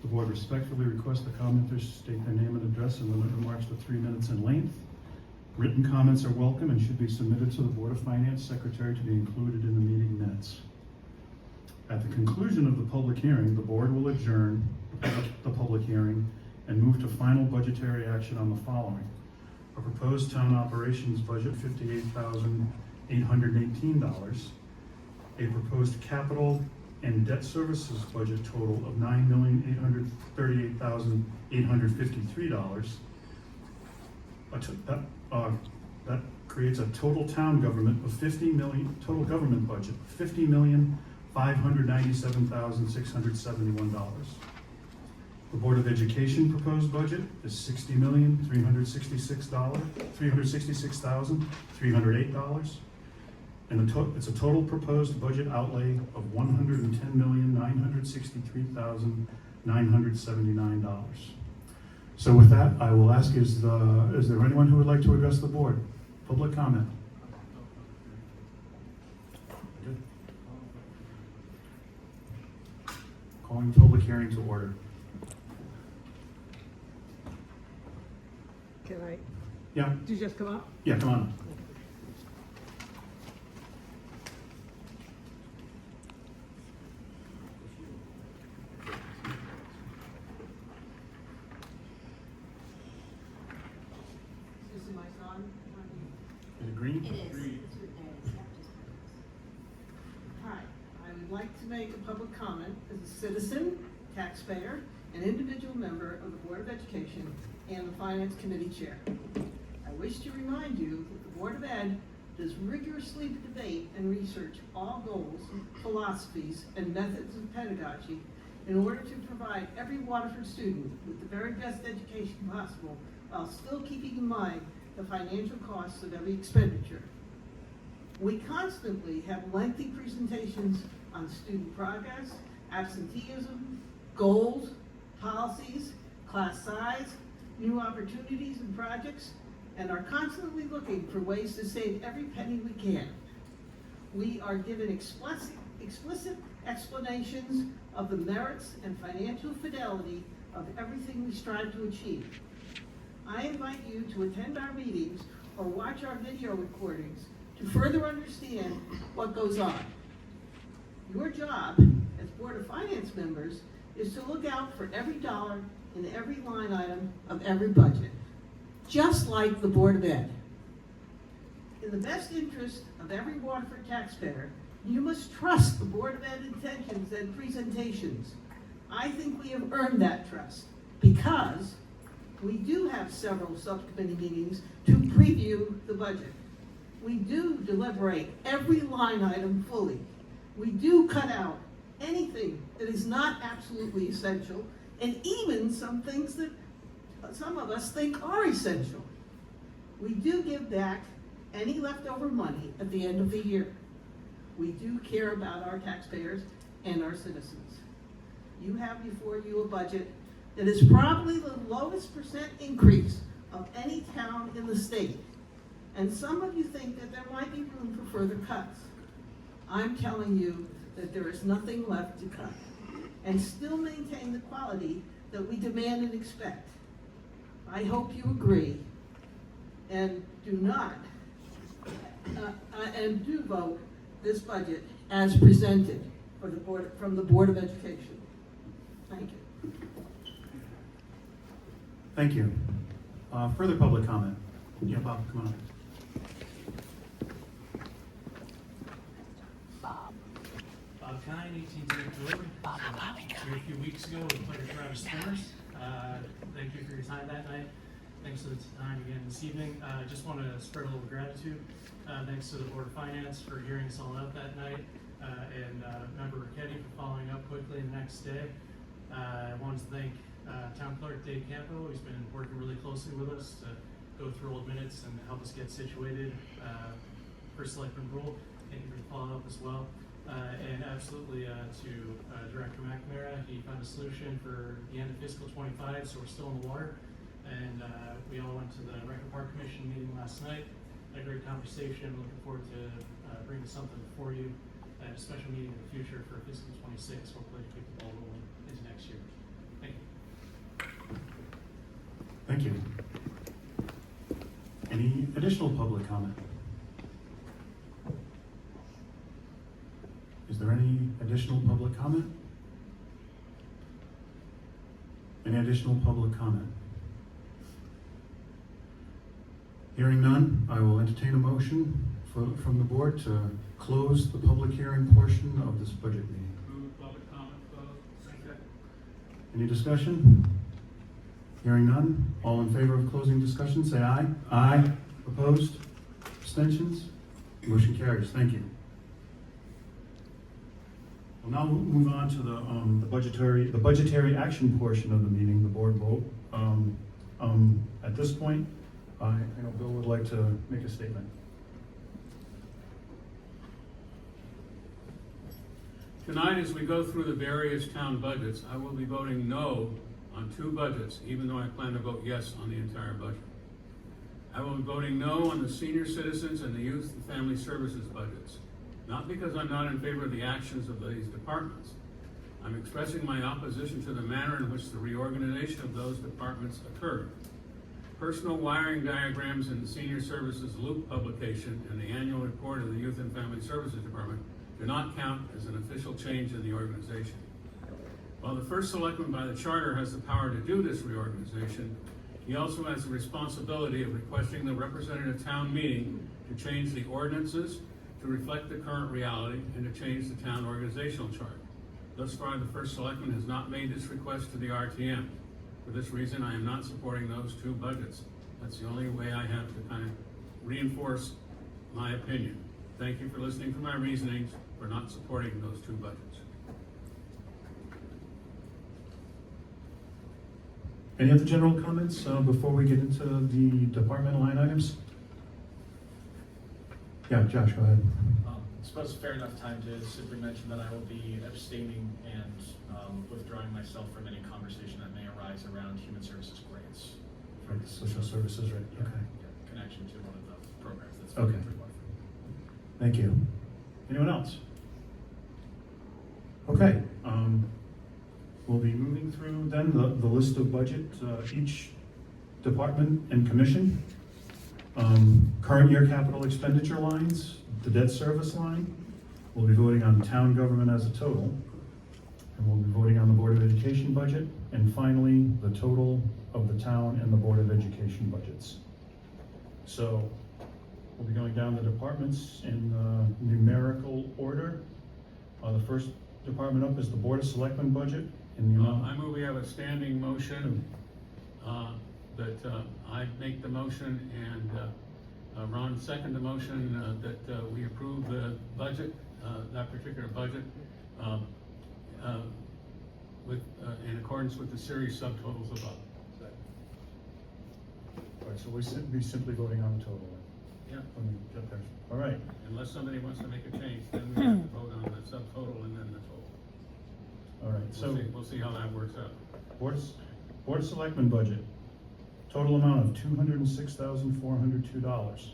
The board respectfully requests the commenters state their name and address and limit remarks to 3 minutes in length. Written comments are welcome and should be submitted to the Board of Finance Secretary to be included in the meeting minutes. At the conclusion of the public hearing, the board will adjourn the public hearing and move to final budgetary action on the following. A proposed town operations budget, $58,818. A proposed capital and debt services budget total of $9,838,853. That creates a total town government of total government budget, $50,597,671. The Board of Education proposed budget is $60,366,308. And it's a total proposed budget outlay of $110,963,979. So with that, I will ask, is there anyone who would like to address the board? Public comment? Good. Calling public hearing to order. Can I? Yeah. Did you just come up? Yeah, come on. This is my son. Is it green? It is. Hi, I would like to make a public comment as a citizen, taxpayer, and individual member of the Board of Education and the Finance Committee Chair. I wish to remind you that the Board of Ed does rigorously debate and research all goals, philosophies, and methods of pedagogy in order to provide every Waterford student with the very best education possible while still keeping in mind the financial costs of every expenditure. We constantly have lengthy presentations on student progress, absenteeism, goals, policies, class size, new opportunities and projects, and are constantly looking for ways to save every penny we can. We are given explicit explanations of the merits and financial fidelity of everything we strive to achieve. I invite you to attend our meetings or watch our video recordings to further understand what goes on. Your job as Board of Finance members is to look out for every dollar in every line item of every budget, just like the Board of Ed. In the best interest of every Waterford taxpayer, you must trust the Board of Ed intentions and presentations. I think we have earned that trust because we do have several subcommittee meetings to preview the budget. We do deliberate every line item fully. We do cut out anything that is not absolutely essential, and even some things that some of us think are essential. We do give back any leftover money at the end of the year. We do care about our taxpayers and our citizens. You have before you a budget that is probably the lowest percent increase of any town in the state. And some of you think that there might be room for further cuts. I'm telling you that there is nothing left to cut and still maintain the quality that we demand and expect. I hope you agree and do not, and do vote this budget as presented from the Board of Education. Thank you. Thank you. Further public comment? Yeah, Bob, come on. Bob Kine, 1834. Here a few weeks ago with player Travis Summers. Thank you for your time that night. Thanks for the time again this evening. I just want to spread a little gratitude. Thanks to the Board of Finance for hearing us all out that night, and Member Ricchetti for following up quickly the next day. I wanted to thank Town Clerk Dave Campo. He's been working really closely with us to go through old minutes and help us get situated for Selectman Rule. Thank you for the follow-up as well. And absolutely to Director McNamara. He found a solution for the end of fiscal 25, so we're still in the water. And we all went to the Record Park Commission meeting last night. Had a great conversation. Looking forward to bringing something before you at a special meeting in the future for fiscal 26, hopefully to keep the ball rolling into next year. Thank you. Thank you. Any additional public comment? Is there any additional public comment? Any additional public comment? Hearing none, I will entertain a motion from the board to close the public hearing portion of this budget meeting. Move public comment closed. Second. Any discussion? Hearing none, all in favor of closing discussion, say aye. Aye. Opposed? Abstentions? Motion carries. Thank you. We'll now move on to the budgetary action portion of the meeting, the board vote. At this point, I know Bill would like to make a statement. Tonight, as we go through the various town budgets, I will be voting no on 2 budgets, even though I plan to vote yes on the entire budget. I will be voting no on the senior citizens and the youth and family services budgets, not because I'm not in favor of the actions of these departments. I'm expressing my opposition to the manner in which the reorganization of those departments occurred. Personal wiring diagrams in the Senior Services Loop publication and the annual report of the Youth and Family Services Department do not count as an official change in the organization. While the first selectman by the charter has the power to do this reorganization, he also has the responsibility of requesting the representative town meeting to change the ordinances to reflect the current reality and to change the town organizational chart. Thus far, the first selectman has not made this request to the RTM. For this reason, I am not supporting those 2 budgets. That's the only way I have to kind of reinforce my opinion. Thank you for listening to my reasonings for not supporting those 2 budgets. Any other general comments before we get into the departmental line items? Yeah, Josh, go ahead. I suppose fair enough time to simply mention that I will be abstaining and withdrawing myself from any conversation that may arise around human services grants. Right, social services, right? Yeah, Okay. yeah, connection to one of the programs that's Okay. funded through Waterford. Thank you. Anyone else? Okay, we'll be moving through then the list of budget, each department and commission. Current year capital expenditure lines, the debt service line. We'll be voting on town government as a total. And we'll be voting on the Board of Education budget. And finally, the total of the town and the Board of Education budgets. So we'll be going down the departments in numerical order. The first department up is the Board of Selectmen budget in the amount. I move we have a standing motion that I make the motion and Ron second the motion that we approve the budget, that particular budget, in accordance with the series subtotals above. All right, so we'll be simply voting on the total. Yeah. When we get there. All right. Unless somebody wants to make a change, then we have to vote on the subtotal and then the total. All right, so We'll see how that works out. Board of Selectmen budget, total amount of $206,402.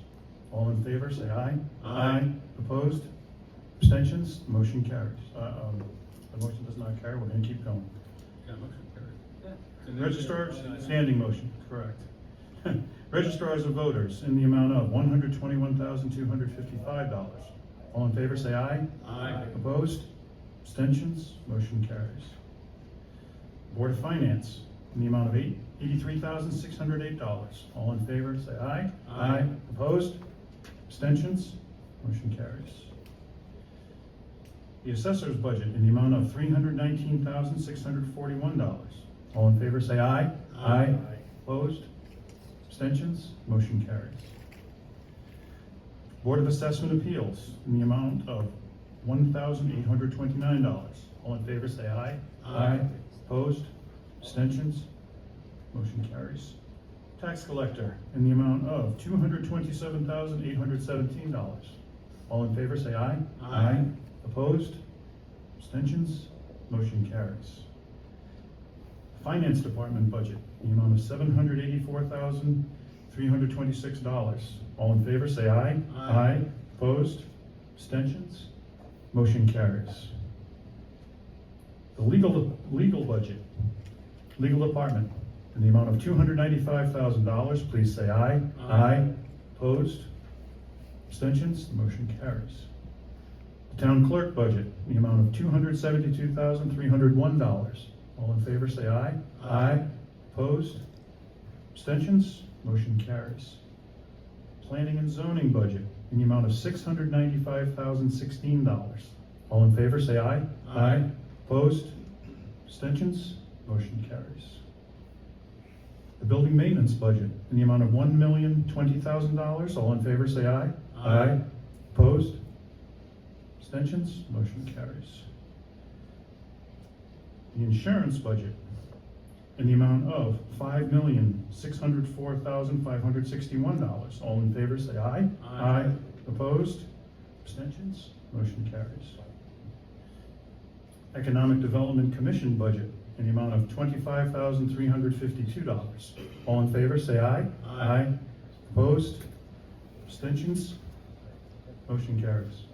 All in favor, say aye. Aye. Opposed? Abstentions? Motion carries. The motion does not carry, we're gonna keep going. Yeah, motion carried. Registrars, standing motion, correct. Registrars of voters in the amount of $121,255. All in favor, say aye. Aye. Opposed? Abstentions? Motion carries. Board of Finance in the amount of $83,608. All in favor, say aye. Aye. Opposed? Abstentions? Motion carries. The assessor's budget in the amount of $319,641. All in favor, say aye. Aye. Opposed? Abstentions? Motion carries. Board of Assessment Appeals in the amount of $1,829. All in favor, say aye. Aye. Opposed? Abstentions? Motion carries. Tax collector in the amount of $227,817. All in favor, say aye. Aye. Opposed? Abstentions? Motion carries. Finance Department budget in the amount of $784,326. All in favor, say aye. Aye. Opposed? Abstentions? Motion carries. The legal budget, legal department, in the amount of $295,000, please say aye. Aye. Opposed? Abstentions? The motion carries. The town clerk budget in the amount of $272,301. All in favor say aye. Aye. Opposed? Abstentions? Motion carries. Planning and zoning budget in the amount of $695,016. All in favor say aye. Aye. Opposed? Abstentions? Motion carries. The building maintenance budget in the amount of $1,020,000. All in favor say aye. Aye. Opposed? Abstentions? Motion carries. The insurance budget in the amount of $5,604,561. All in favor say aye. Aye. Opposed? Abstentions? Motion carries. Economic Development Commission budget in the amount of $25,352. All in favor say aye. Aye. Opposed? Abstentions? Motion carries.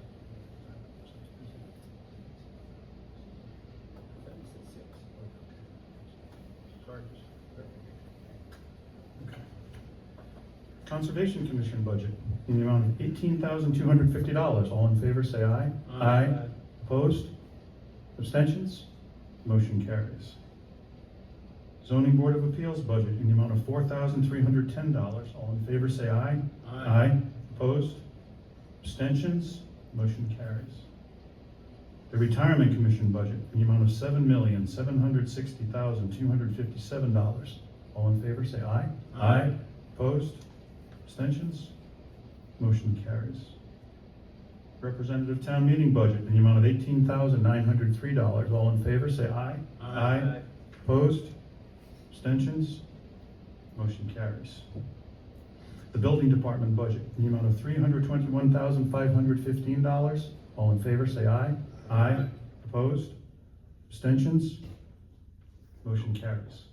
Conservation Commission budget in the amount of $18,250. All in favor say aye. Aye. Opposed? Abstentions? Motion carries. Zoning Board of Appeals budget in the amount of $4,310. All in favor say aye. Aye. Opposed? Abstentions? Motion carries. The Retirement Commission budget in the amount of $7,760,257. All in favor say aye. Aye. Opposed? Abstentions? Motion carries. Representative Town Meeting budget in the amount of $18,903. All in favor say aye. Aye. Opposed? Abstentions? Motion carries. The Building Department budget in the amount of $321,515. All in favor say aye. Aye. Opposed? Abstentions? Motion carries.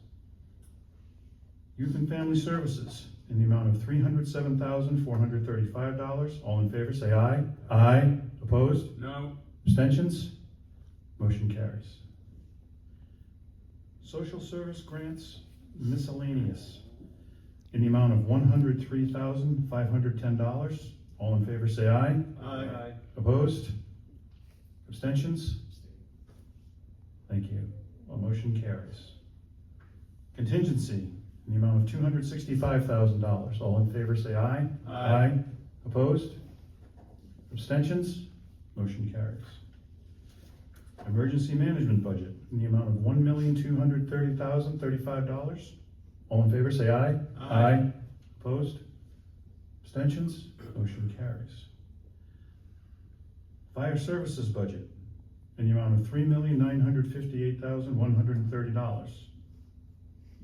Youth and Family Services in the amount of $307,435. All in favor say aye. Opposed? No. Abstentions? Motion carries. Social Service Grants Miscellaneous in the amount of $103,510. All in favor say aye. Aye. Opposed? Abstentions? Thank you. Motion carries. Contingency in the amount of $265,000. All in favor say aye. Aye. Opposed? Abstentions? Motion carries. Emergency Management budget in the amount of $1,230,035. All in favor say aye. Aye. Opposed? Abstentions? Motion carries. Fire Services budget in the amount of $3,958,130.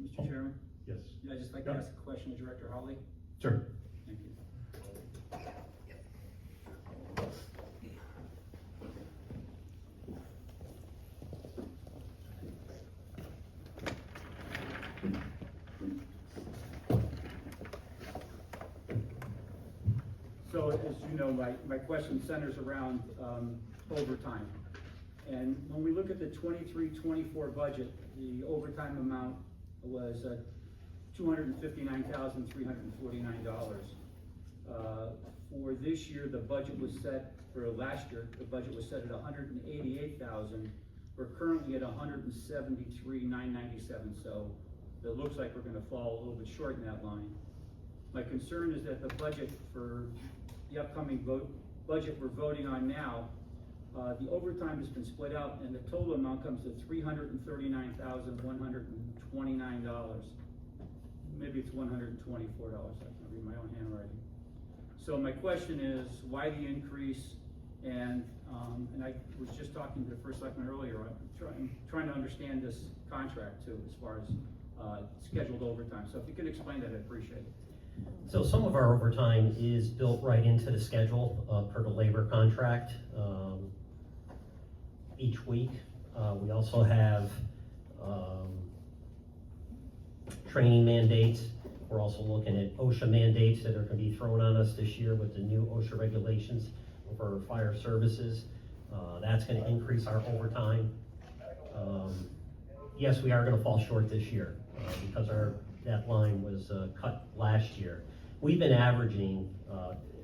Mr. Chairman, Yes. I'd just like to ask a question of Director Holly. Sure. Thank you. So as you know, my question centers around overtime. And when we look at the 23-24 budget, the overtime amount was $259,349. For this year, the budget was set, for last year, the budget was set at $188,000. We're currently at $173,997, so it looks like we're gonna fall a little bit short in that line. My concern is that the budget for the upcoming budget we're voting on now, the overtime has been split out and the total amount comes to $339,129. Maybe it's $124, I can't read my own handwriting. So my question is, why the increase? And I was just talking to the first selectman earlier, I'm trying to understand this contract too, as far as scheduled overtime. So if you could explain that, I'd appreciate it. So some of our overtime is built right into the schedule per the labor contract each week. We also have training mandates. We're also looking at OSHA mandates that are going to be thrown on us this year with the new OSHA regulations for fire services. That's going to increase our overtime. Yes, we are going to fall short this year. because that line was cut last year. We've been averaging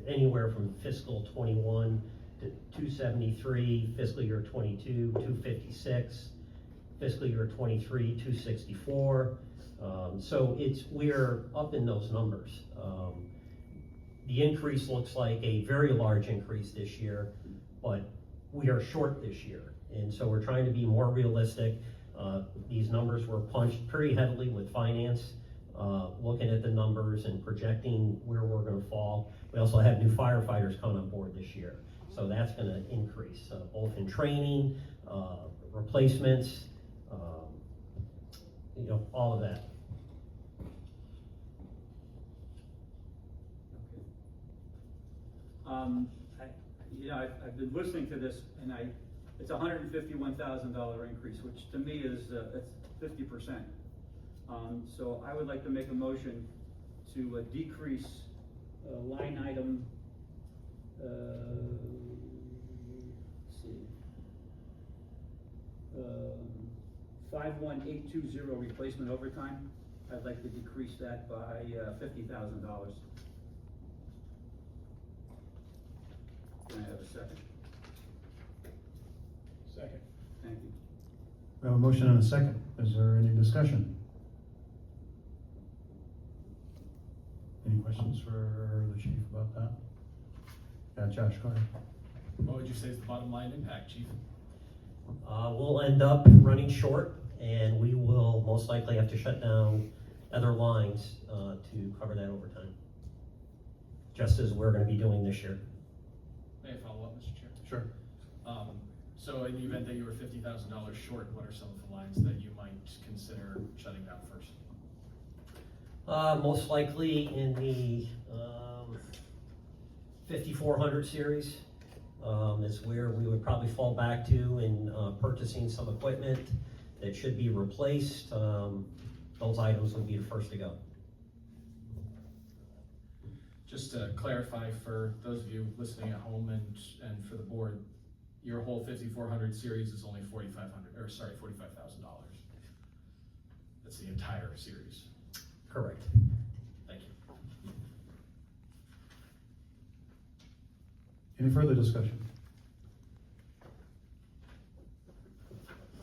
anywhere from fiscal '21 to 273, fiscal year '22, 256, fiscal year '23, 264. So we're up in those numbers. The increase looks like a very large increase this year, but we are short this year. And so we're trying to be more realistic. These numbers were punched pretty heavily with finance, looking at the numbers and projecting where we're gonna fall. We also have new firefighters coming on board this year. So that's gonna increase, both in training, replacements, all of that. I've been listening to this, and it's a $151,000 increase, which to me is, that's 50%. So I would like to make a motion to decrease line item, let's see, 51820 replacement overtime. I'd like to decrease that by $50,000. Can I have a second? Second. Thank you. We have a motion and a second. Is there any discussion? Any questions for the chief about that? Yeah, Josh, go ahead. What would you say is the bottom line impact, Chief? We'll end up running short, and we will most likely have to shut down other lines to cover that overtime, just as we're going to be doing this year. May I follow up, Mr. Chair? Sure. So in the event that you were $50,000 short, what are some of the lines that you might consider shutting down first? Most likely in the 5400 series is where we would probably fall back to in purchasing some equipment that should be replaced. Those items would be the first to go. Just to clarify for those of you listening at home and for the board, your whole 5400 series is only $45,000. That's the entire series. Correct. Thank you. Any further discussion?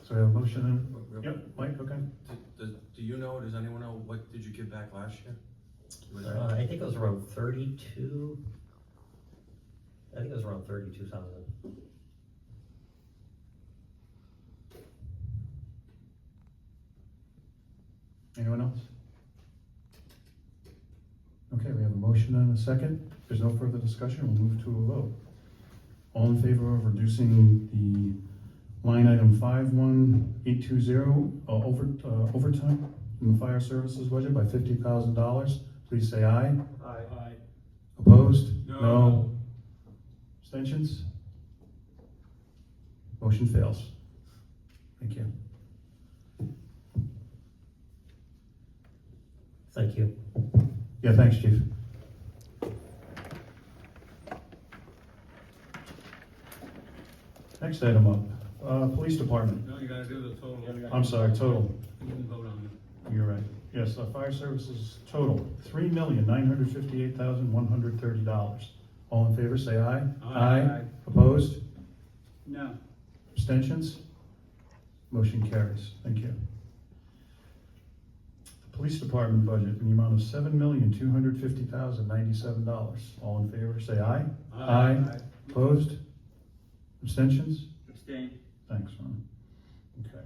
So we have a motion and, yep, Mike, okay. Do you know, does anyone know, what did you give back last year? I think it was around 32. I think it was around 32,000. Anyone else? Okay, we have a motion and a second. If there's no further discussion, we'll move to a vote. All in favor of reducing the line item 51820 overtime in the fire services budget by $50,000, please say aye. Aye. Opposed? No. Abstentions? Motion fails. Thank you. Thank you. Yeah, thanks, Chief. Next item up, Police Department. No, you gotta do the total. I'm sorry, total. You can vote on it. You're right. Yes, fire services total, $3,958,130. All in favor, say aye. Aye. Opposed? No. Abstentions? Motion carries. Thank you. The Police Department budget in the amount of $7,250,097. All in favor, say aye. Aye. Opposed? Abstentions? Abstain. Thanks, Ron. Okay.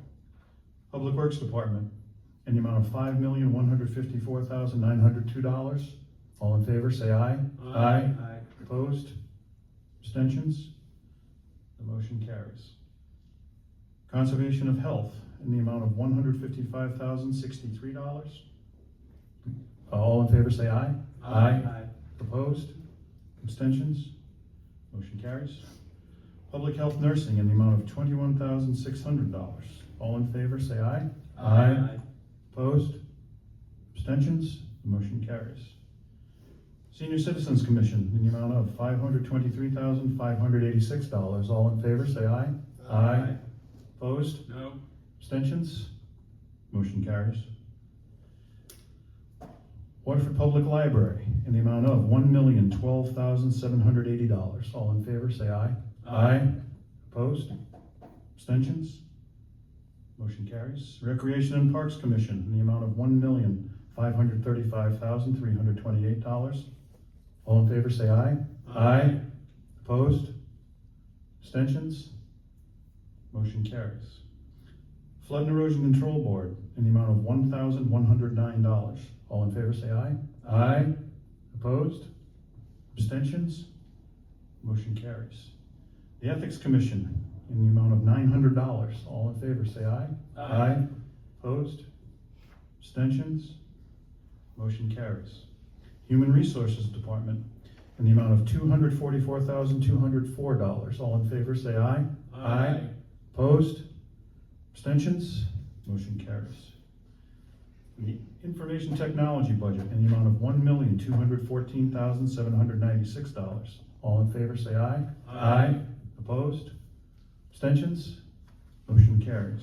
Public Works Department in the amount of $5,154,902. All in favor, say aye. Aye. Opposed? Abstentions? The motion carries. Conservation of Health in the amount of $155,063. All in favor, say aye. Aye. Opposed? Abstentions? Motion carries. Public Health Nursing in the amount of $21,600. All in favor, say aye. Opposed? Abstentions? The motion carries. Senior Citizens Commission in the amount of $523,586. All in favor, say aye. Opposed? No. Abstentions? Motion carries. Waterford Public Library in the amount of $1,012,780. All in favor, say aye. Aye. Opposed? Abstentions? Motion carries. Recreation and Parks Commission in the amount of $1,535,328. All in favor, say aye. Aye. Opposed? Abstentions? Motion carries. Flood and Erosion Control Board in the amount of $1,109. All in favor, say aye. Aye. Opposed? Abstentions? Motion carries. The Ethics Commission in the amount of $900. All in favor, say aye. Aye. Opposed? Abstentions? Motion carries. Human Resources Department in the amount of $244,204. All in favor, say aye. Aye. Opposed? Abstentions? Motion carries. The Information Technology budget in the amount of $1,214,796. All in favor, say aye. Aye. Opposed? Abstentions? Motion carries.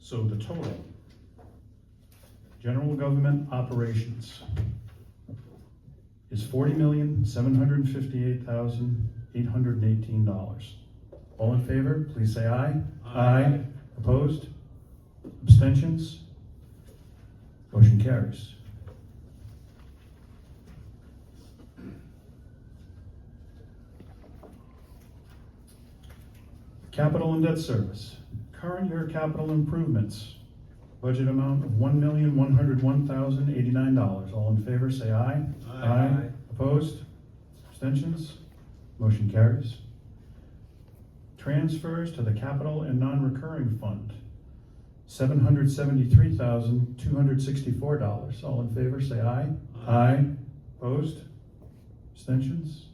So the total, general government operations, is $40,758,818. All in favor, please say aye. Aye. Opposed? Abstentions? Motion carries. Capital and debt service. Current year capital improvements. Budget amount of $1,101,089. All in favor, say aye. Aye. Opposed? Abstentions? Motion carries. Transfers to the capital and non-recurring fund. $773,264. All in favor, say aye. Aye. Opposed? Abstentions?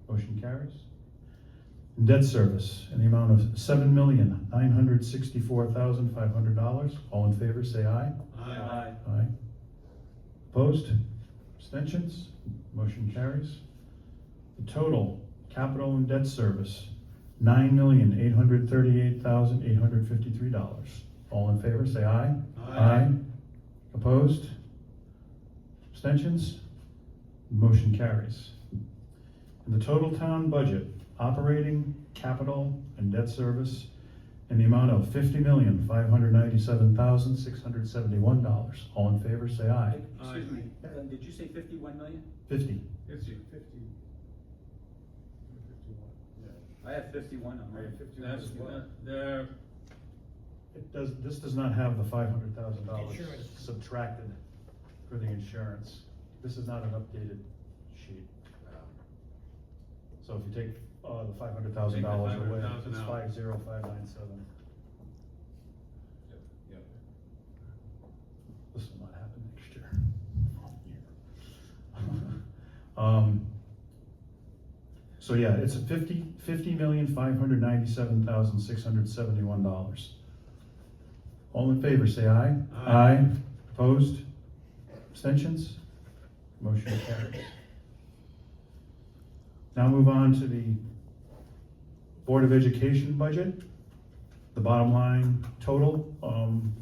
Motion carries. Debt service in the amount of $7,964,500. All in favor, say aye. Aye. Aye. Opposed? Abstentions? Motion carries. The total capital and debt service, $9,838,853. All in favor, say aye. Aye. Opposed? Abstentions? Motion carries. And the total town budget, operating, capital, and debt service in the amount of $50,597,671. All in favor, say aye. Excuse me, did you say 51 million? 50. I have 51 on mine. That's, there, This does not have the $500,000 subtracted for the insurance. This is not an updated sheet. So if you take the $500,000 away, $500,000 it's out. 50597. This will not happen next year. So yeah, it's $50,597,671. All in favor, say aye. Aye. Opposed? Abstentions? Motion carries. Now move on to the Board of Education budget. The bottom line total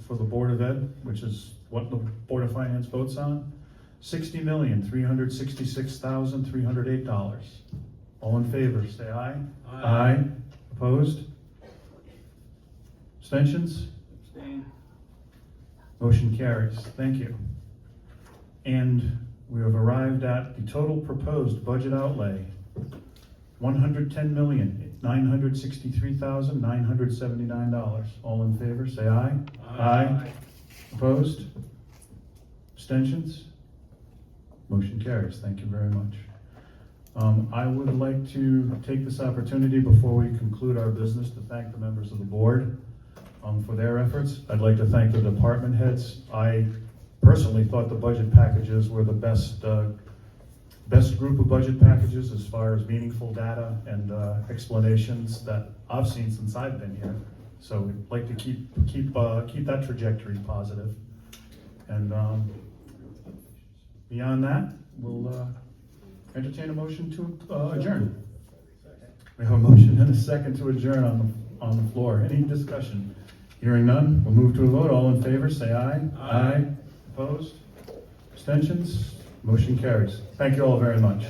for the Board of Ed, which is what the Board of Finance votes on, $60,366,308. All in favor, say aye. Aye. Opposed? Abstentions? Abstain. Motion carries. Thank you. And we have arrived at the total proposed budget outlay, $110,963,979. All in favor, say aye. Aye. Opposed? Abstentions? Motion carries. Thank you very much. I would like to take this opportunity before we conclude our business to thank the members of the board for their efforts. I'd like to thank the department heads. I personally thought the budget packages were the best group of budget packages as far as meaningful data and explanations that I've seen since I've been here. So we'd like to keep that trajectory positive. And beyond that, we'll entertain a motion to adjourn. We have a motion and a second to adjourn on on the floor. Any discussion? Hearing none, we'll move to a vote. All in favor, say aye. Aye. Opposed? Abstentions? Motion carries. Thank you all very much.